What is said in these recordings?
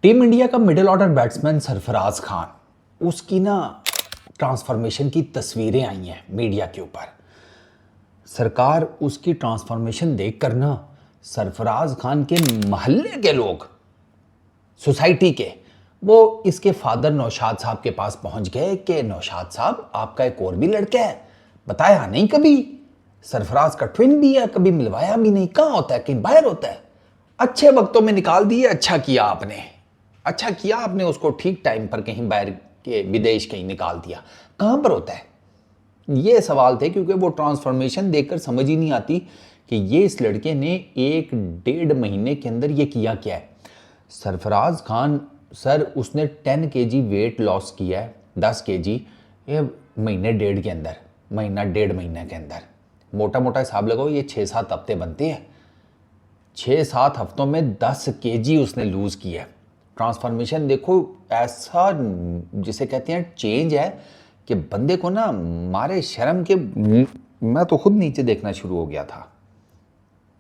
Team India का middle order batsman Sarfaraz Khan, उसकी ना ट्रांसफॉर्मेशन की तस्वीरें आई हैं मीडिया के ऊपर। सरकार उसकी ट्रांसफॉर्मेशन देखकर ना सरफराज खान के मोहल्ले के लोग, सोसाइटी के, वो इसके फादर नौशाद साहब के पास पहुंच गए कि नौशाद साहब आपका एक और भी लड़का है, बताया नहीं कभी, सरफराज का ट्विन भी है, कभी मिलवाया भी नहीं, कहाँ होता है, कहीं बाहर होता है, अच्छे वक्तों में निकाल दिए, अच्छा किया आपने, अच्छा किया आपने उसको ठीक टाइम पर कहीं बाहर के विदेश कहीं निकाल दिया, कहाँ पर होता है। ये सवाल थे क्योंकि वो ट्रांसफॉर्मेशन देखकर समझ ही नहीं आती कि ये इस लड़के ने 1-1.5 महीने के अंदर ये किया क्या है। सरफराज खान सर, उसने 10 kg वेट लॉस किया है, 10 kg ये महीने डेढ़ के अंदर, महीना 1.5 महीने के अंदर। मोटा मोटा हिसाब लगाओ ये 6-7 हफ्ते बनते हैं, 6-7 हफ्तों में 10 kg उसने लूज़ किया है। ट्रांसफॉर्मेशन देखो, ऐसा जिसे कहते हैं चेंज है कि बंदे को ना मारे शर्म के मैं तो खुद नीचे देखना शुरू हो गया था।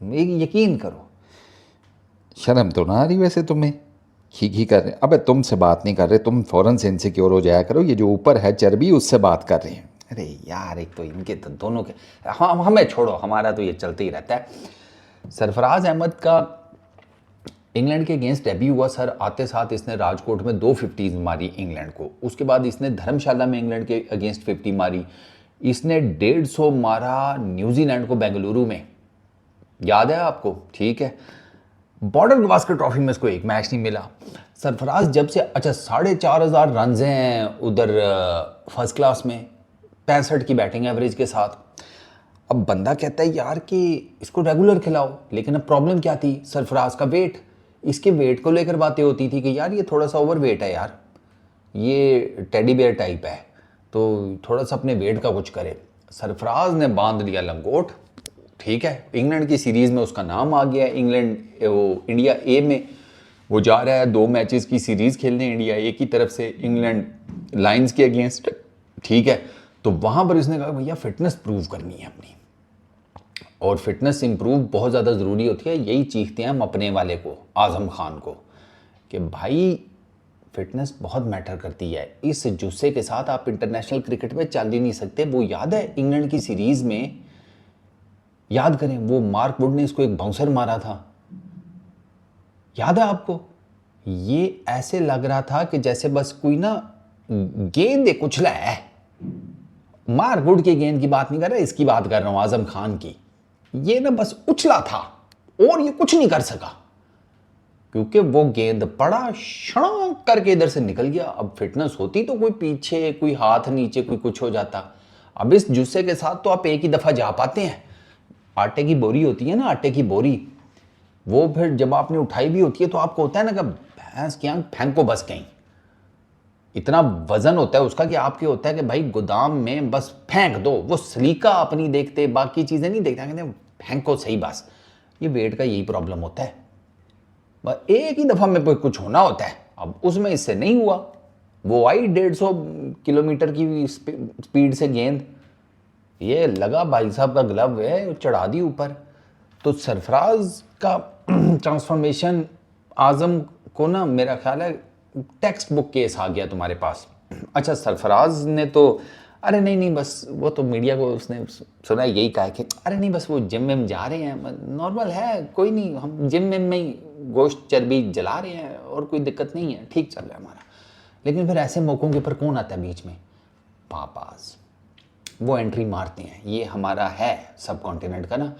यकीन करो, शर्म तो ना आ रही वैसे तुम्हें, खी कर रहे। अबे तुमसे बात नहीं कर रहे, तुम फ़ौरन से इनसिक्योर हो जाया करो। ये जो ऊपर है चर्बी, उससे बात कर रहे हैं। अरे यार, एक तो इनके तो दोनों के, हमें छोड़ो, हमारा तो ये चलते ही रहता है। सरफराज अहमद का इंग्लैंड के अगेंस्ट डेब्यू हुआ सर, आते साथ इसने राजकोट में 2 50s मारी इंग्लैंड को, उसके बाद इसने धर्मशाला में इंग्लैंड के अगेंस्ट 50 मारी, इसने 150 मारा न्यूजीलैंड को बेंगलुरु में, याद है आपको, ठीक है। बॉर्डर गवास्कर ट्रॉफी में इसको एक मैच नहीं मिला। सरफराज जब से, अच्छा 4,500 रन हैं उधर फर्स्ट क्लास में, 65 की बैटिंग एवरेज के साथ। अब बंदा कहता है यार कि इसको रेगुलर खिलाओ, लेकिन अब प्रॉब्लम क्या थी, सरफराज का वेट, इसके वेट को लेकर बातें होती थी कि यार ये थोड़ा सा ओवर वेट है यार, ये टेडी बेयर टाइप है, तो थोड़ा सा अपने वेट का कुछ करे। सरफराज ने बांध लिया लंगोट, ठीक है। इंग्लैंड की सीरीज़ में उसका नाम आ गया, इंग्लैंड वो इंडिया ए में वो जा रहा है 2 मैचेस की सीरीज़ खेलने इंडिया ए की तरफ से इंग्लैंड लायंस के अगेंस्ट, ठीक है। तो वहाँ पर इसने कहा भैया फिटनेस प्रूव करनी है अपनी, और फिटनेस इंप्रूव बहुत ज़्यादा ज़रूरी होती है। यही चीखते हैं हम अपने वाले को, आज़म खान को, कि भाई फिटनेस बहुत मैटर करती है। इस जुस्से के साथ आप इंटरनेशनल क्रिकेट में चल ही नहीं सकते। वो याद है इंग्लैंड की सीरीज़ में, याद करें, वो मार्क वुड ने इसको एक बाउंसर मारा था, याद है आपको। ये ऐसे लग रहा था कि जैसे बस कोई ना गेंद कुचला है। मार्क वुड की गेंद की बात नहीं कर रहा, इसकी बात कर रहा हूं, आजम खान की। ये ना बस उछला था और ये कुछ नहीं कर सका, क्योंकि वो गेंद पड़ा, शड़ांक करके इधर से निकल गया। अब फिटनेस होती तो कोई पीछे, कोई हाथ नीचे, कोई कुछ हो जाता। अब इस जुस्से के साथ तो आप एक ही दफ़ा जा पाते हैं। आटे की बोरी होती है ना, आटे की बोरी, वो फिर जब आपने उठाई भी होती है तो आपको होता है ना कि भैंस की आंख फेंको बस कहीं, इतना वजन होता है उसका कि आपके होता है कि भाई गोदाम में बस फेंक दो। वो सलीका अपनी देखते, बाकी चीज़ें नहीं देखते, कहते फेंको सही बस। ये वेट का यही प्रॉब्लम होता है, बस एक ही दफ़ा में कुछ होना होता है। अब उसमें इससे नहीं हुआ, वो आई 150 किलोमीटर की स्पीड से गेंद, ये लगा भाई साहब का ग्लव है, चढ़ा दी ऊपर। तो सरफराज का ट्रांसफॉर्मेशन आज़म को ना, मेरा ख्याल है टेक्स्ट बुक केस आ गया तुम्हारे पास। अच्छा, सरफराज ने तो अरे नहीं नहीं, बस वो तो मीडिया को उसने सुना यही कहा कि अरे नहीं बस वो जिम में जा रहे हैं, नॉर्मल है, कोई नहीं, हम जिम में ही गोश्त चर्बी जला रहे हैं और कोई दिक्कत नहीं है, ठीक चल रहा है हमारा। लेकिन फिर ऐसे मौक़ों के ऊपर कौन आता है बीच में, पापास, वो एंट्री मारते हैं। ये हमारा है सब कॉन्टिनेंट का ना,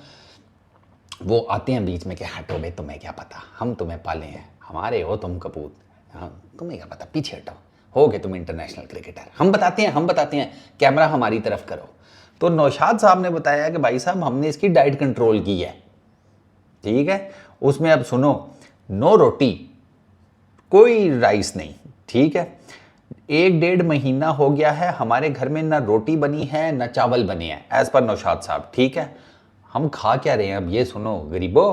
वो आते हैं बीच में कि हटो भाई, तुम्हें क्या पता, हम तुम्हें पाले हैं, हमारे हो तुम कपूत, हाँ तुम्हें क्या पता, पीछे हटो, हो गए तुम इंटरनेशनल क्रिकेटर, हम बताते हैं, कैमरा हमारी तरफ करो। तो नौशाद साहब ने बताया कि भाई साहब हमने इसकी डाइट कंट्रोल की है, ठीक है। उसमें अब सुनो, नो रोटी, कोई राइस नहीं, ठीक है। 1-1.5 महीना हो गया है, हमारे घर में ना रोटी बनी है ना चावल बने हैं, एज पर नौशाद साहब, ठीक है। हम खा क्या रहे हैं अब ये सुनो गरीबो,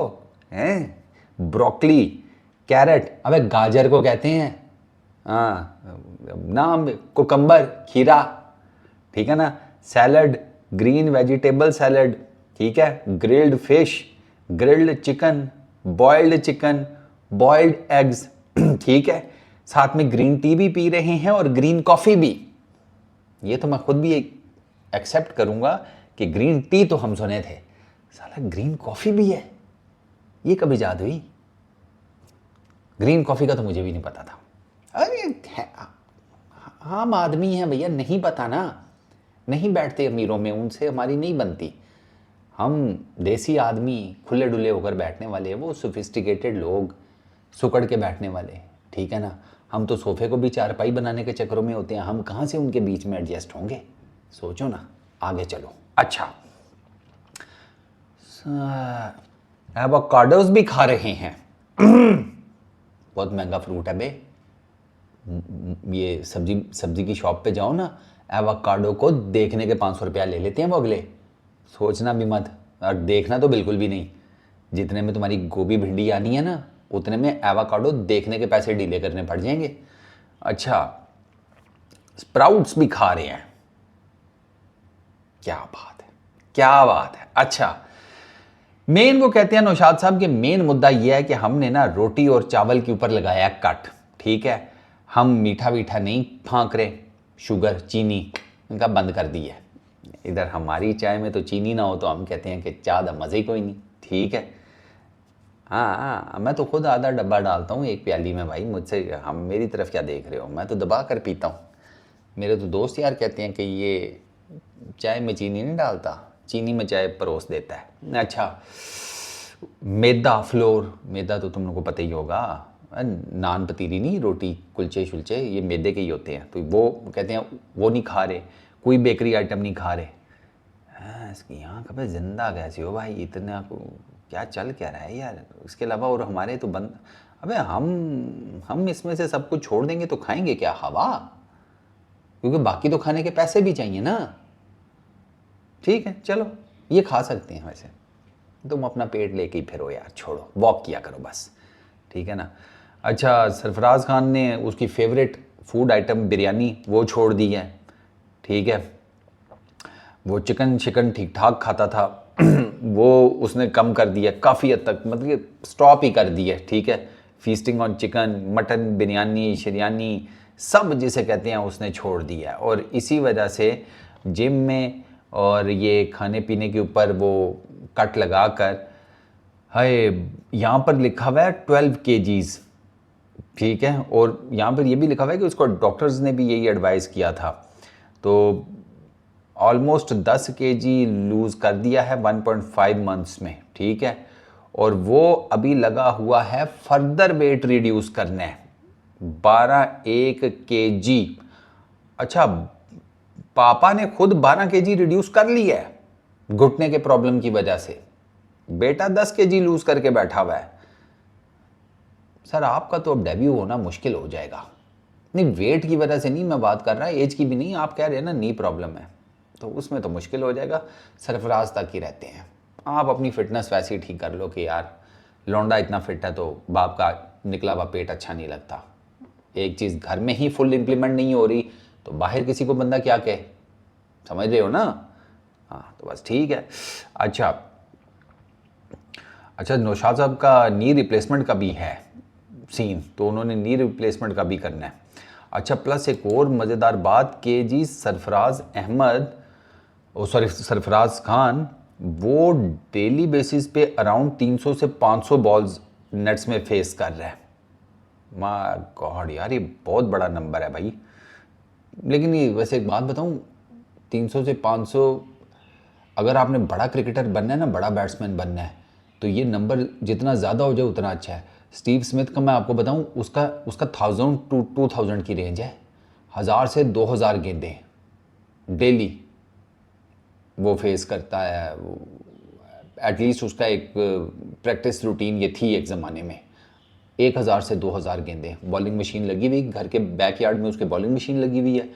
हैं, ब्रोकली, कैरेट, अबे गाजर को कहते हैं, हाँ नाम, कुकम्बर, खीरा, ठीक है ना, सैलड, ग्रीन वेजिटेबल सैलड, ठीक है, grilled fish, grilled chicken, boiled eggs, ठीक है, साथ में ग्रीन टी भी पी रहे हैं और ग्रीन कॉफ़ी भी। ये तो मैं खुद भी एक्सेप्ट करूंगा कि ग्रीन टी तो हम सुने थे, साला ग्रीन कॉफ़ी भी है, ये कब इजाद हुई? ग्रीन कॉफ़ी का तो मुझे भी नहीं पता था। अरे आम आदमी है भैया, नहीं पता ना, नहीं बैठते अमीरों में, उनसे हमारी नहीं बनती। हम देसी आदमी खुले डुले होकर बैठने वाले, वो सोफिस्टिकेटेड लोग सुकड़ के बैठने वाले, ठीक है ना। हम तो सोफे को भी चारपाई बनाने के चक्करों में होते हैं, हम कहाँ से उनके बीच में एडजस्ट होंगे? सोचो ना, आगे चलो। अच्छा, एवोकाडोस भी खा रहे हैं। बहुत महंगा फ्रूट है बे। ये सब्जी की शॉप पे जाओ ना, एवोकाडो को देखने के 500 रुपया ले लेते हैं वो अगले। सोचना भी मत, और देखना तो बिल्कुल भी नहीं। जितने में तुम्हारी गोभी भिंडी आनी है ना, उतने में एवोकाडो देखने के पैसे डीले करने पड़ जाएंगे। अच्छा, स्प्राउट्स भी खा रहे हैं, क्या बात है, क्या बात है। अच्छा, मेन वो कहते हैं नौशाद साहब के मेन मुद्दा ये है कि हमने ना रोटी और चावल के ऊपर लगाया कट, ठीक है। हम मीठा वीठा नहीं फांक रहे, शुगर चीनी इनका बंद कर दी है। इधर हमारी चाय में तो चीनी ना हो तो हम कहते हैं कि चाय दा मज़े ही कोई नहीं, ठीक है। हाँ, मैं तो खुद आधा डब्बा डालता हूँ एक प्याली में भाई, मुझसे हम मेरी तरफ क्या देख रहे हो, मैं तो दबा कर पीता हूँ। मेरे तो दोस्त यार कहते हैं कि ये चाय में चीनी नहीं डालता, चीनी में चाय परोस देता है। अच्छा, मैदा फ्लोर, मैदा तो तुम लोगों को पता ही होगा, नान पतीली नहीं, रोटी कुलचे शुलचे ये मैदे के ही होते हैं। तो वो कहते हैं वो नहीं खा रहे, कोई बेकरी आइटम नहीं खा रहे। हाँ, इसकी यहाँ कभी जिंदा कैसे हो भाई, इतना क्या चल क्या रहा है यार। इसके अलावा और हमारे तो बंद, अबे हम इसमें से सब कुछ छोड़ देंगे तो खाएंगे क्या? हवा, क्योंकि बाकी तो खाने के पैसे भी चाहिए ना। ठीक है, चलो ये खा सकते हैं, वैसे तुम अपना पेट लेके ही फिरो यार, छोड़ो, वॉक किया करो बस, ठीक है ना। अच्छा, सरफराज खान ने उसकी फेवरेट फूड आइटम बिरयानी वो छोड़ दी है, ठीक है। वो चिकन ठीक ठाक खाता था वो उसने कम कर दिया काफ़ी हद तक, मतलब स्टॉप ही कर दिया, ठीक है। Feasting on chicken, mutton, biryani, शरियानी सब जिसे कहते हैं उसने छोड़ दिया। और इसी वजह से जिम में और ये खाने पीने के ऊपर वो कट लगा कर, हाय यहाँ पर लिखा हुआ है 12 kgs, ठीक है। और यहाँ पर ये भी लिखा हुआ है कि उसको डॉक्टर्स ने भी यही एडवाइस किया था। तो ऑलमोस्ट 10 kg लूज़ कर दिया है 1.5 मंथ्स में, ठीक है। और वो अभी लगा हुआ है फर्दर वेट रिड्यूस करने, 1 kg। अच्छा, पापा ने खुद 12 kg रिड्यूस कर लिया है घुटने के प्रॉब्लम की वजह से, बेटा 10 kg लूज करके बैठा हुआ है। सर आपका तो अब डेब्यू होना मुश्किल हो जाएगा। नहीं, वेट की वजह से नहीं मैं बात कर रहा, एज की भी नहीं, आप कह रहे हैं ना नी प्रॉब्लम है, तो उसमें तो मुश्किल हो जाएगा। सरफराज तक ही रहते हैं, आप अपनी फिटनेस वैसे ही ठीक कर लो कि यार लौंडा इतना फिट है तो बाप का निकला हुआ पेट अच्छा नहीं लगता। एक चीज़ घर में ही फुल इम्प्लीमेंट नहीं हो रही तो बाहर किसी को बंदा क्या कहे, समझ रहे हो ना। हाँ, तो बस ठीक है। अच्छा, नौशाद साहब का नी रिप्लेसमेंट का भी है सीन, तो उन्होंने नी रिप्लेसमेंट का भी करना है। अच्छा, प्लस एक और मज़ेदार बात कि जी सरफराज खान वो डेली बेसिस पे अराउंड 300 से 500 बॉल्स नेट्स में फेस कर रहा है। माय गॉड यार, ये बहुत बड़ा नंबर है भाई। लेकिन ये वैसे एक बात बताऊं, 300 से 500 अगर आपने बड़ा क्रिकेटर बनना है ना, बड़ा बैट्समैन बनना है, तो ये नंबर जितना ज़्यादा हो जाए उतना अच्छा है। स्टीव स्मिथ का मैं आपको बताऊं, उसका 1000 to 2000 की रेंज है, 1000 से 2000 गेंदें डेली वो फेस करता है। एटलीस्ट उसका एक प्रैक्टिस रूटीन ये थी एक ज़माने में, 1000 से 2000 गेंदें। बॉलिंग मशीन लगी हुई घर के बैकयार्ड में, उसके बॉलिंग मशीन लगी हुई है,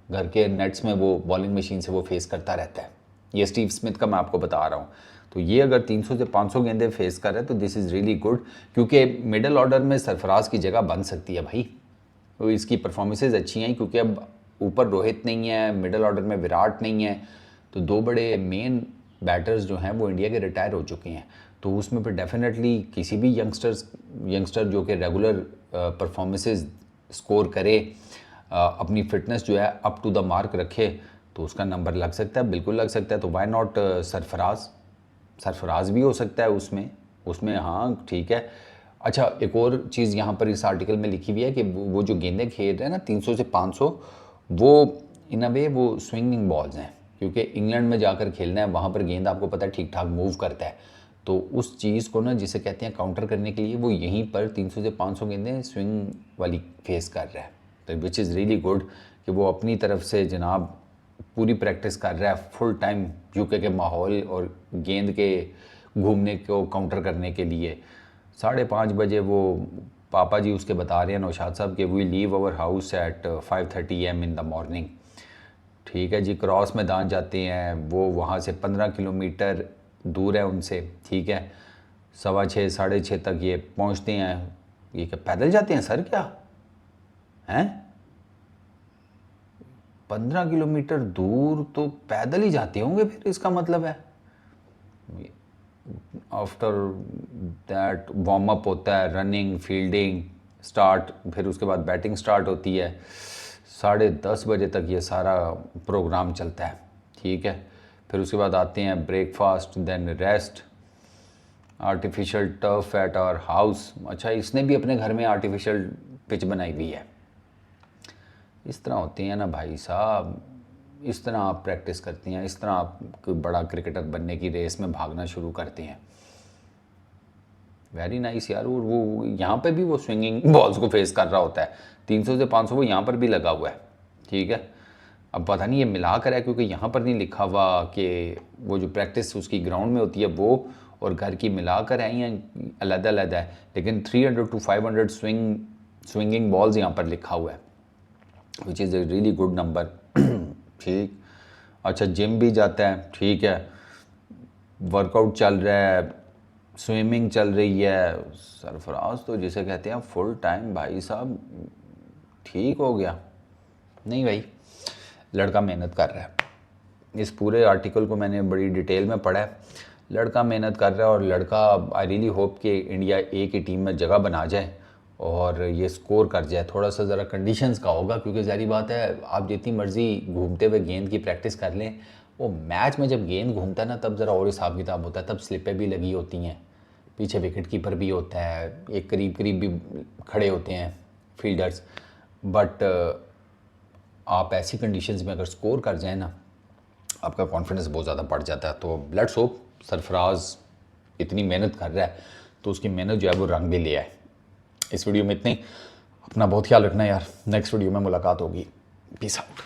घर के नेट्स में वो बॉलिंग मशीन से वो फेस करता रहता है। ये स्टीव स्मिथ का मैं आपको बता रहा हूँ। तो ये अगर 300 से 500 गेंदें फेस कर रहे हैं तो दिस इज़ रियली गुड, क्योंकि मिडल ऑर्डर में सरफराज की जगह बन सकती है भाई। तो इसकी परफॉर्मेंसेज अच्छी हैं, क्योंकि अब ऊपर रोहित नहीं है, मिडल ऑर्डर में विराट नहीं है, तो दो बड़े मेन बैटर्स जो हैं वो इंडिया के रिटायर हो चुके हैं। तो उसमें फिर डेफिनेटली किसी भी यंगस्टर जो कि रेगुलर परफॉर्मेंसेस स्कोर करे, अपनी फिटनेस जो है अप टू द मार्क रखे, तो उसका नंबर लग सकता है, बिल्कुल लग सकता है। तो वाई नॉट सरफराज भी हो सकता है उसमें हाँ ठीक है। अच्छा, एक और चीज़ यहाँ पर इस आर्टिकल में लिखी हुई है कि वो जो गेंदें खेल रहे हैं ना 300 से 500, वो इन अ वे वो स्विंगिंग बॉल्स हैं, क्योंकि इंग्लैंड में जाकर खेलना है, वहाँ पर गेंद आपको पता है ठीक ठाक मूव करता है। तो उस चीज़ को ना जिसे कहते हैं काउंटर करने के लिए वो यहीं पर 300 से 500 गेंदें स्विंग वाली फेस कर रहा है, तो विच इज़ रियली गुड कि वो अपनी तरफ से जनाब पूरी प्रैक्टिस कर रहा है फुल टाइम यूके के माहौल और गेंद के घूमने को काउंटर करने के लिए। 5:30 बजे वो पापा जी उसके बता रहे हैं नौशाद साहब कि we leave our house at 5:30 AM in the morning. ठीक है जी, क्रॉस मैदान जाते हैं, वो वहाँ से 15 किलोमीटर दूर है उनसे, ठीक है। 6:15 6:30 तक ये पहुँचते हैं। ये क्या पैदल जाते हैं सर क्या हैं? 15 किलोमीटर दूर तो पैदल ही जाते होंगे फिर, इसका मतलब है। आफ्टर दैट वार्म अप होता है, रनिंग, फील्डिंग स्टार्ट, फिर उसके बाद बैटिंग स्टार्ट होती है। 10:30 बजे तक ये सारा प्रोग्राम चलता है, ठीक है। फिर उसके बाद आते हैं breakfast, then rest, artificial turf at our house. अच्छा, इसने भी अपने घर में आर्टिफिशियल पिच बनाई हुई है। इस तरह होते हैं ना भाई साहब, इस तरह आप प्रैक्टिस करते हैं, इस तरह आप कोई बड़ा क्रिकेटर बनने की रेस में भागना शुरू करते हैं। वेरी नाइस यार। और वो यहाँ पे भी वो स्विंगिंग बॉल्स को फेस कर रहा होता है, 300 से 500 वो यहाँ पर भी लगा हुआ है, ठीक है। अब पता नहीं ये मिला कर है, क्योंकि यहाँ पर नहीं लिखा हुआ कि वो जो प्रैक्टिस उसकी ग्राउंड में होती है वो और घर की मिला कर है या अलग-अलग है, लेकिन 300 to 500 स्विंगिंग बॉल्स यहाँ पर लिखा हुआ है, which is a really good number. ठीक। अच्छा, जिम भी जाता है, ठीक है, वर्कआउट चल रहा है, स्विमिंग चल रही है। सरफराज तो जिसे कहते हैं फुल टाइम भाई साहब, ठीक हो गया। नहीं भाई, लड़का मेहनत कर रहा है। इस पूरे आर्टिकल को मैंने बड़ी डिटेल में पढ़ा है। लड़का मेहनत कर रहा है और लड़का आई रियली होप कि इंडिया ए की टीम में जगह बना जाए और ये स्कोर कर जाए। थोड़ा सा ज़रा कंडीशंस का होगा, क्योंकि ज़ाहिर बात है आप जितनी मर्ज़ी घूमते हुए गेंद की प्रैक्टिस कर लें, वो मैच में जब गेंद घूमता है ना तब ज़रा और हिसाब किताब होता है, तब स्लिपें भी लगी होती हैं, पीछे विकेट कीपर भी होता है, एक करीब करीब भी खड़े होते हैं फील्डर्स। बट आप ऐसी कंडीशंस में अगर स्कोर कर जाए ना, आपका कॉन्फिडेंस बहुत ज़्यादा बढ़ जाता है। तो लेट्स होप सरफराज इतनी मेहनत कर रहा है तो उसकी मेहनत जो है वो रंग भी ले आए। इस वीडियो में इतने, अपना बहुत ख्याल रखना यार, नेक्स्ट वीडियो में मुलाकात होगी। Peace out.